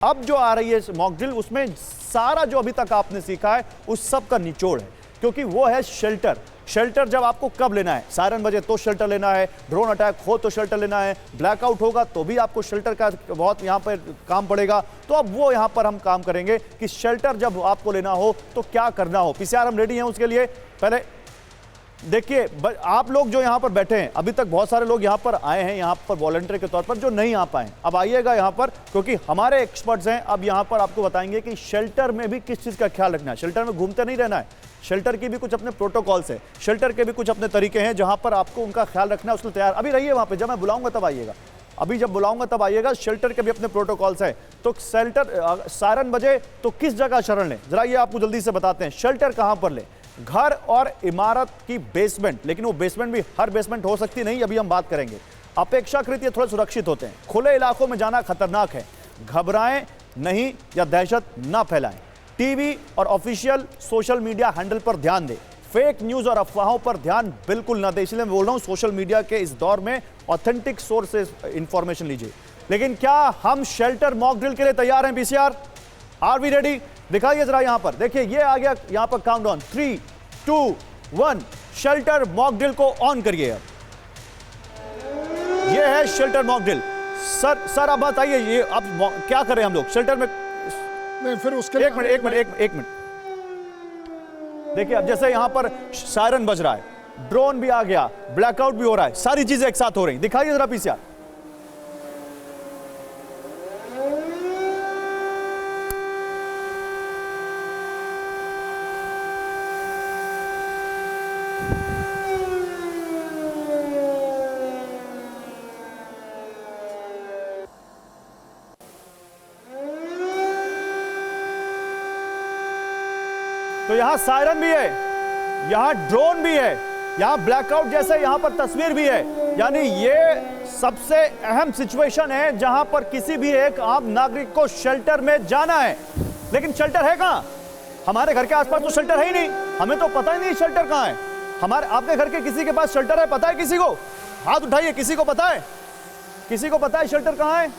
अब जो आ रही है मॉक ड्रिल, उसमें सारा जो अभी तक आपने सीखा है उस सब का निचोड़ है, क्योंकि वो है शेल्टर। शेल्टर जब आपको कब लेना है, सायरन बजे तो शेल्टर लेना है, ड्रोन अटैक हो तो शेल्टर लेना है, ब्लैकआउट होगा तो भी आपको शेल्टर का बहुत यहाँ पर काम पड़ेगा। तो अब वो यहाँ पर हम काम करेंगे कि शेल्टर जब आपको लेना हो तो क्या करना हो। पीसीआर हम रेडी हैं उसके लिए। पहले देखिए, आप लोग जो यहाँ पर बैठे हैं, अभी तक बहुत सारे लोग यहाँ पर आए हैं यहाँ पर वॉलंटियर के तौर पर जो नहीं आ पाए। अब आइएगा यहाँ पर, क्योंकि हमारे एक्सपर्ट्स हैं। अब यहाँ पर आपको बताएंगे कि शेल्टर में भी किस चीज़ का ख्याल रखना है। शेल्टर में घूमते नहीं रहना है, शेल्टर की भी कुछ अपने प्रोटोकॉल्स हैं, शेल्टर के भी कुछ अपने तरीके हैं जहाँ पर आपको उनका ख्याल रखना है। उसके तैयार अभी रहिए वहाँ पर, जब मैं बुलाऊंगा तब आइएगा। अभी जब बुलाऊंगा तब आइएगा। शेल्टर के भी अपने प्रोटोकॉल्स हैं। तो शेल्टर सायरन बजे तो किस जगह शरण लें, जरा ये आपको जल्दी से बताते हैं। शेल्टर कहाँ पर लें? घर और इमारत की बेसमेंट, लेकिन वो बेसमेंट भी हर बेसमेंट हो सकती नहीं, अभी हम बात करेंगे। अपेक्षाकृत ये थोड़े सुरक्षित होते हैं। खुले इलाकों में जाना खतरनाक है, घबराएं नहीं या दहशत ना फैलाएं। टीवी और ऑफिशियल सोशल मीडिया हैंडल पर ध्यान दें, फेक न्यूज और अफवाहों पर ध्यान बिल्कुल ना दें। इसलिए मैं बोल रहा हूं, सोशल मीडिया के इस दौर में ऑथेंटिक सोर्स से इंफॉर्मेशन लीजिए। लेकिन क्या हम शेल्टर मॉक ड्रिल के लिए तैयार हैं? PCR, are we ready? दिखाइए जरा यहां पर, देखिए ये आ गया यहां पर काउंटडाउन 3, 2, 1। शेल्टर मॉक ड्रिल को ऑन करिए। ये है शेल्टर मॉक ड्रिल। सर आप बताइए, ये अब क्या करें हम लोग शेल्टर में? नहीं, फिर उसके एक मिनट। देखिए, अब जैसे यहां पर सायरन बज रहा है, ड्रोन भी आ गया, ब्लैकआउट भी हो रहा है, सारी चीजें एक साथ हो रही। दिखाइए जरा पीसीआर। तो यहां सायरन भी है, यहां ड्रोन भी है, यहां ब्लैकआउट जैसे यहां पर तस्वीर भी है। यानी ये सबसे अहम सिचुएशन है जहां पर किसी भी एक आम नागरिक को शेल्टर में जाना है। लेकिन शेल्टर है कहां? हमारे घर के आसपास तो शेल्टर है ही नहीं, हमें तो पता ही नहीं शेल्टर कहां है। हमारे आपके घर के किसी के पास शेल्टर है? पता है किसी को? हाथ उठाइए, किसी को पता है? किसी को पता है शेल्टर कहां है?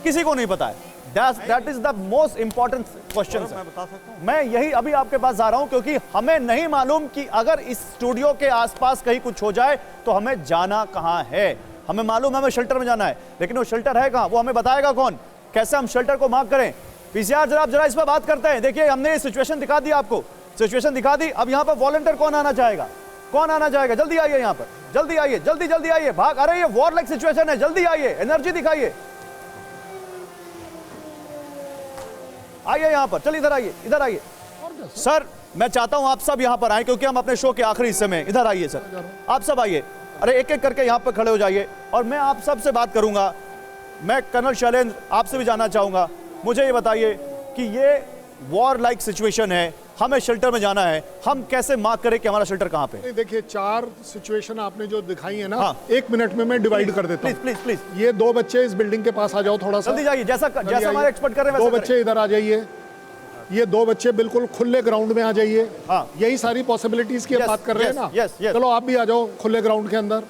किसी को नहीं पता है। That is the most important question। मैं बता सकता हूं, मैं यही अभी आपके पास आ रहा हूं, क्योंकि हमें नहीं मालूम कि अगर इस स्टूडियो के आसपास कहीं कुछ हो जाए तो हमें जाना कहां है। हमें मालूम है हमें शेल्टर में जाना है, लेकिन वो शेल्टर है कहां, वो हमें बताएगा कौन? कैसे हम शेल्टर को मार्क करें? पीसीआर जरा इस पर बात करते हैं। देखिए, हमने ये सिचुएशन दिखा दी, आपको सिचुएशन दिखा दी। अब यहाँ पर वॉलंटियर कौन आना चाहेगा? कौन आना चाहेगा? जल्दी आइए यहाँ पर, जल्दी आइए, जल्दी आइए। भाग, अरे ये वॉर लाइक सिचुएशन है, जल्दी आइए, एनर्जी दिखाइए। आइए यहाँ पर, चलिए इधर आइए। सर, मैं चाहता हूं आप सब यहाँ पर आए, क्योंकि हम अपने शो के आखिरी हिस्से में। इधर आइए सर, आप सब आइए। अरे एक एक करके यहाँ पर खड़े हो जाइए और मैं आप सब से बात करूंगा। मैं कर्नल शैलेंद्र आपसे भी जानना चाहूंगा, मुझे ये बताइए कि ये वॉर लाइक सिचुएशन है, हमें शेल्टर में जाना है, हम कैसे मार्क करें कि हमारा शेल्टर कहाँ पे? देखिए, 4 सिचुएशन आपने जो दिखाई है ना, हाँ। 1 मिनट में मैं डिवाइड कर देता हूँ। प्लीज। ये 2 बच्चे इस बिल्डिंग के पास आ जाओ, थोड़ा सा जल्दी जाइए, जैसा हमारे एक्सपर्ट कर रहे हैं 2 बच्चे इधर आ जाइए। ये 2 बच्चे बिल्कुल खुले ग्राउंड में आ जाइए। हाँ। यही सारी पॉसिबिलिटीज की बात कर रहे हैं ना। yes। चलो आप भी आ जाओ खुले ग्राउंड के अंदर।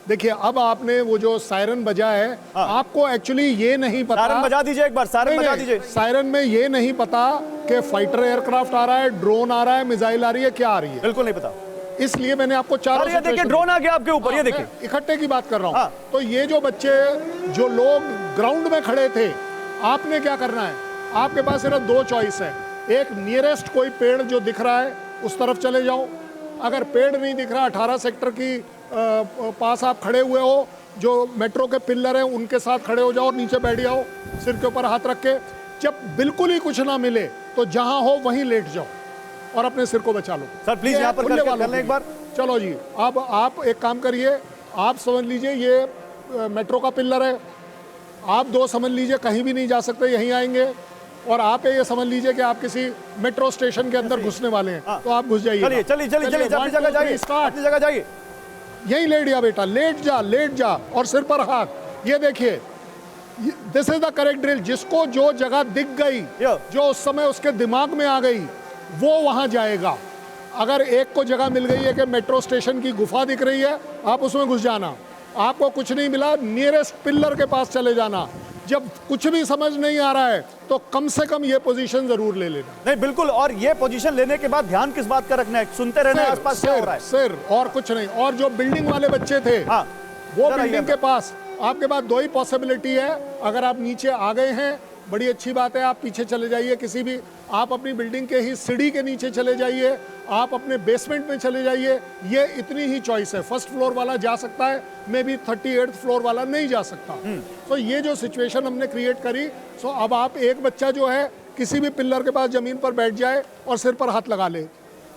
देखिए, अब आपने वो जो सायरन बजा है, आपको एक्चुअली ये नहीं पता। सायरन बजा दीजिए एक बार, सायरन बजा दीजिए। सायरन में ये नहीं पता कि फाइटर एयरक्राफ्ट आ रहा है, ड्रोन आ रहा है, मिसाइल आ रही है, क्या आ रही है, बिल्कुल नहीं पता। इसलिए मैंने आपको 4 ये देखिए, ड्रोन आ गया आपके ऊपर, ये देखिए। इकट्ठे की बात कर रहा हूँ। तो ये जो बच्चे, जो लोग ग्राउंड में खड़े थे, आपने क्या करना है? आपके पास सिर्फ 2 चॉइस है। एक, नियरेस्ट कोई पेड़ जो दिख रहा है उस तरफ चले जाओ। अगर पेड़ नहीं दिख रहा, 18 सेक्टर की पास आप खड़े हुए हो, जो मेट्रो के पिलर हैं उनके साथ खड़े हो जाओ और नीचे बैठ जाओ, सिर के ऊपर हाथ रख के। जब बिल्कुल ही कुछ ना मिले तो जहां हो वहीं लेट जाओ और अपने सिर को बचा लो। सर प्लीज यहाँ पर कर लें एक बार। चलो जी, अब आप एक काम करिए, आप समझ लीजिए ये मेट्रो का पिलर है, आप 2 समझ लीजिए कहीं भी नहीं जा सकते, यहीं आएंगे। और आप ये समझ लीजिए कि आप किसी मेट्रो स्टेशन के अंदर घुसने वाले हैं, तो आप घुस जाइए। चलिए अपनी जगह जाइए। यहीं लेट जा बेटा, लेट जा और सिर पर हाथ। ये देखिए, this is the correct drill. जिसको जो जगह दिख गई, जो उस समय उसके दिमाग में आ गई, वो वहां जाएगा। अगर एक को जगह मिल गई है कि मेट्रो स्टेशन की गुफा दिख रही है, आप उसमें घुस जाना। आपको कुछ नहीं मिला, नियरेस्ट पिलर के पास चले जाना। जब कुछ भी समझ नहीं आ रहा है तो कम से कम ये पोजीशन जरूर ले लेना। नहीं बिल्कुल, और ये पोजीशन लेने के बाद ध्यान किस बात का रखना है? सुनते रहना है आसपास क्या हो रहा है। सिर और कुछ नहीं। और जो बिल्डिंग वाले बच्चे थे, हाँ, वो बिल्डिंग के पास आपके पास दो ही पॉसिबिलिटी है। अगर आप नीचे आ गए हैं, बड़ी अच्छी बात है, आप पीछे चले जाइए किसी भी, आप अपनी बिल्डिंग के ही सीढ़ी के नीचे चले जाइए, आप अपने बेसमेंट में चले जाइए। ये इतनी ही चॉइस है। फर्स्ट फ्लोर वाला जा सकता है, मे बी 38th फ्लोर वाला नहीं जा सकता। तो ये जो सिचुएशन हमने क्रिएट करी, सो अब आप एक बच्चा जो है किसी भी पिलर के पास जमीन पर बैठ जाए और सिर पर हाथ लगा ले,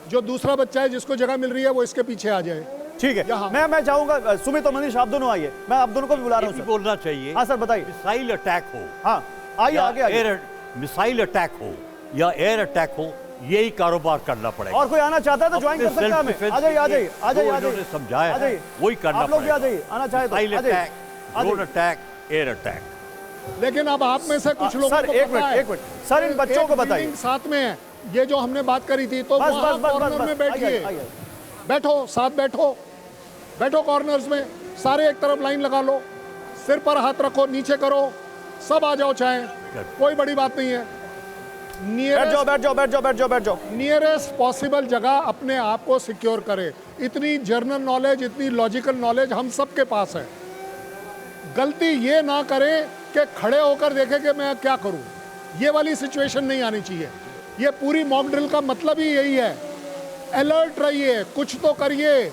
जो दूसरा बच्चा है जिसको जगह मिल रही है वो इसके पीछे आ जाए। ठीक है, मैं चाहूंगा सुमित और मनीष आप दोनों आइए, मैं आप दोनों को भी बुला रहा हूँ। बोलना चाहिए। हाँ सर बताइए। मिसाइल अटैक हो, हाँ आइए आगे आइए। मिसाइल अटैक हो या एयर अटैक हो, यही कारोबार करना पड़ेगा। और कोई आना चाहता है तो ज्वाइन कर सकता है हमें। आ जाइए आ जाइए आ जाइए आ जाइए, समझाया आ जाइए, वही करना आप लोग भी पड़ेगा। आ जाइए, आना चाहे तो मिसाइल आ जाइए। Attack, drone attack, air attack. लेकिन अब आप में से कुछ लोगों सर को एक पता है, मिनट सर, इन बच्चों को बताइए। बिल्डिंग साथ में है, ये जो हमने बात करी थी, तो बस वहाँ बस बस कॉर्नर बस में बैठिए, आइए। बैठो साथ बैठो, बैठो कॉर्नर्स में, सारे एक तरफ लाइन लगा लो, सिर पर हाथ रखो, नीचे करो, सब आ जाओ, चाहे कोई बड़ी बात नहीं है। बैठ जाओ बैठ जाओ बैठ जाओ बैठ जाओ बैठ जाओ। नियरेस्ट पॉसिबल जगह अपने आप को सिक्योर करे। इतनी जर्नल नॉलेज, इतनी लॉजिकल नॉलेज हम सबके पास है। गलती ये ना करें कि खड़े होकर देखें कि मैं क्या करूं। ये वाली सिचुएशन नहीं आनी चाहिए। ये पूरी मॉक ड्रिल का मतलब ही यही है। अलर्ट रहिए, कुछ तो करिए।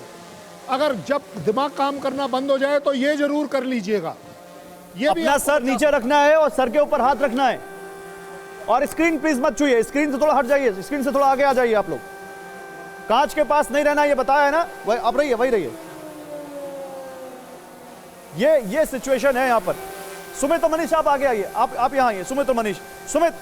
अगर जब दिमाग काम करना बंद हो जाए तो ये जरूर कर लीजिएगा। ये भी अपना सर नीचे रखना है और सर के ऊपर हाथ रखना है। और स्क्रीन प्लीज मत छूइए, स्क्रीन से थोड़ा हट जाइए, स्क्रीन से थोड़ा आगे आ जाइए। आप लोग कांच के पास नहीं रहना, ये बताया है ना, वही अब रहिए, वही रहिए। ये सिचुएशन है यहाँ पर। सुमित और मनीष आप आगे आइए, आप यहाँ आइए, सुमित और मनीष। सुमित,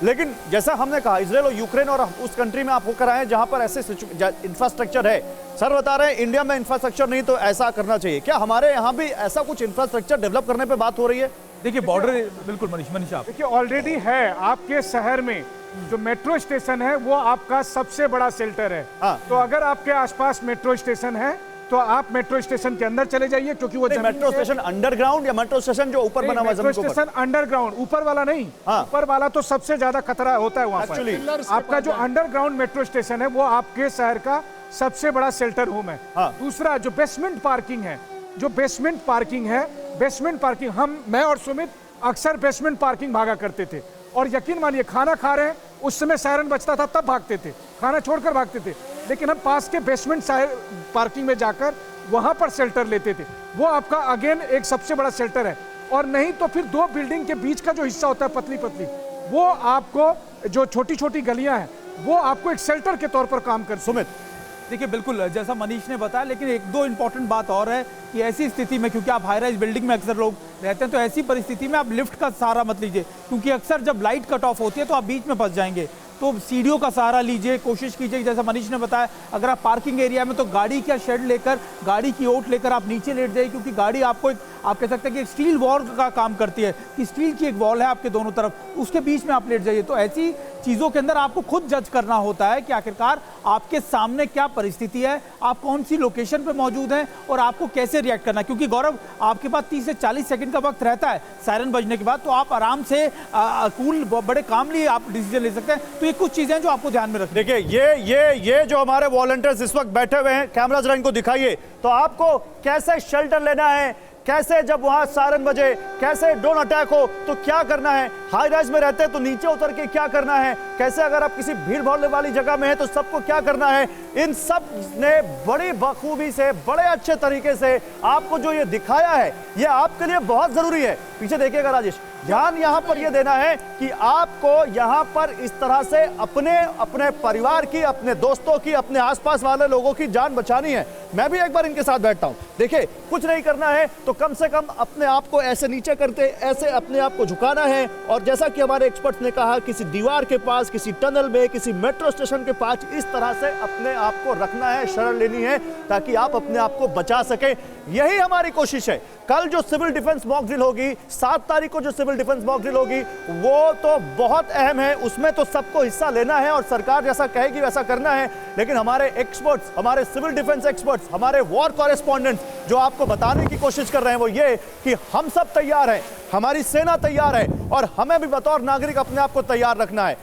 लेकिन जैसा हमने कहा इजराइल और यूक्रेन और उस कंट्री में आप होकर आए हैं जहां पर ऐसे इंफ्रास्ट्रक्चर है। सर बता रहे हैं इंडिया में इंफ्रास्ट्रक्चर नहीं, तो ऐसा करना चाहिए। क्या हमारे यहाँ भी ऐसा कुछ इंफ्रास्ट्रक्चर डेवलप करने पे बात हो रही है? देखिए बॉर्डर, बिल्कुल मनीष आप देखिए ऑलरेडी है आपके शहर में जो मेट्रो स्टेशन है वो आपका सबसे बड़ा शेल्टर है। हाँ। तो अगर आपके आसपास मेट्रो स्टेशन है तो आप मेट्रो स्टेशन के अंदर चले जाइए, क्योंकि वो मेट्रो स्टेशन अंडरग्राउंड या मेट्रो स्टेशन जो ऊपर बना हुआ है मेट्रो जमीन के स्टेशन अंडरग्राउंड, ऊपर वाला नहीं। हाँ। ऊपर वाला तो सबसे ज्यादा खतरा होता है वहां Actually, पर। आपका जो अंडरग्राउंड मेट्रो स्टेशन है वो आपके शहर का सबसे बड़ा शेल्टर होम है। हाँ। दूसरा जो बेसमेंट पार्किंग है, बेसमेंट पार्किंग मैं और सुमित अक्सर बेसमेंट पार्किंग भागा करते थे। और यकीन मानिए खाना खा रहे हैं उस समय सायरन बजता था तब भागते थे, खाना छोड़कर भागते थे। लेकिन हम पास के बेसमेंट पार्किंग में जाकर वहां पर शेल्टर लेते थे। वो आपका अगेन एक सबसे बड़ा शेल्टर है। और नहीं तो फिर दो बिल्डिंग के बीच का जो हिस्सा होता है पतली पतली, वो आपको जो छोटी छोटी गलियां हैं वो आपको एक शेल्टर के तौर पर काम कर। सुमित देखिए बिल्कुल जैसा मनीष ने बताया, लेकिन एक दो इंपॉर्टेंट बात और है कि ऐसी स्थिति में, क्योंकि आप हाई राइज बिल्डिंग में अक्सर लोग रहते हैं, तो ऐसी परिस्थिति में आप लिफ्ट का सहारा मत लीजिए, क्योंकि अक्सर जब लाइट कट ऑफ होती है तो आप बीच में फंस जाएंगे। तो सीढ़ियों का सहारा लीजिए, कोशिश कीजिए जैसा मनीष ने बताया, अगर आप पार्किंग एरिया में तो गाड़ी का शेड लेकर, गाड़ी की ओट लेकर आप नीचे लेट जाइए, क्योंकि गाड़ी आपको आप कह सकते हैं कि एक स्टील वॉल का काम करती है, कि स्टील की एक वॉल है आपके दोनों तरफ, उसके बीच में आप लेट जाइए। तो ऐसी चीज़ों के अंदर आपको खुद जज करना होता है कि आखिरकार आपके सामने क्या परिस्थिति है, आप कौन सी लोकेशन पे मौजूद हैं और आपको कैसे रिएक्ट करना है। क्योंकि गौरव आपके पास 30 से 40 सेकंड का वक्त रहता है सायरन बजने के बाद, तो आप आराम से कूल बड़े कामली आप डिसीजन ले सकते हैं। तो ये कुछ चीज़ें जो आपको ध्यान में रखनी। देखिए ये जो हमारे वॉलंटियर्स इस वक्त बैठे हुए हैं, कैमरा जरा इनको दिखाइए, तो आपको कैसे शेल्टर लेना है, कैसे जब वहां सायरन बजे, कैसे ड्रोन अटैक हो तो क्या करना है, हाई राइज में रहते हैं तो नीचे उतर के क्या करना है, कैसे अगर आप किसी भीड़ भाड़ वाली जगह में है तो सबको क्या करना है, इन सब ने बड़ी बखूबी से, बड़े अच्छे तरीके से आपको जो ये दिखाया है, ये आपके लिए बहुत जरूरी है। पीछे देखिएगा राजेश, ध्यान यहां पर यह देना है कि आपको यहां पर इस तरह से अपने परिवार की, अपने दोस्तों की, अपने आसपास वाले लोगों की जान बचानी है। मैं भी एक बार इनके साथ बैठता हूं। देखिए कुछ नहीं करना है तो कम से कम अपने आप को ऐसे नीचे करते, ऐसे अपने आप को झुकाना है, और जैसा कि हमारे एक्सपर्ट्स ने कहा, किसी दीवार के पास, किसी टनल में, किसी मेट्रो स्टेशन के पास इस तरह से अपने आप को रखना है, शरण लेनी है, ताकि आप अपने आप को बचा सकें। यही हमारी कोशिश है। कल जो सिविल डिफेंस मॉक ड्रिल होगी, 7 तारीख को जो civil civil defence mock drill होगी वो तो बहुत अहम है, उसमें तो सबको हिस्सा लेना है और सरकार जैसा कहेगी वैसा करना है। लेकिन हमारे एक्सपर्ट्स, हमारे सिविल डिफेंस एक्सपर्ट्स, हमारे वॉर कॉरेस्पॉन्डेंट्स जो आपको बताने की कोशिश कर रहे हैं वो ये कि हम सब तैयार हैं, हमारी सेना तैयार है और हमें भी बतौर नागरिक अपने आप को तैयार रखना है।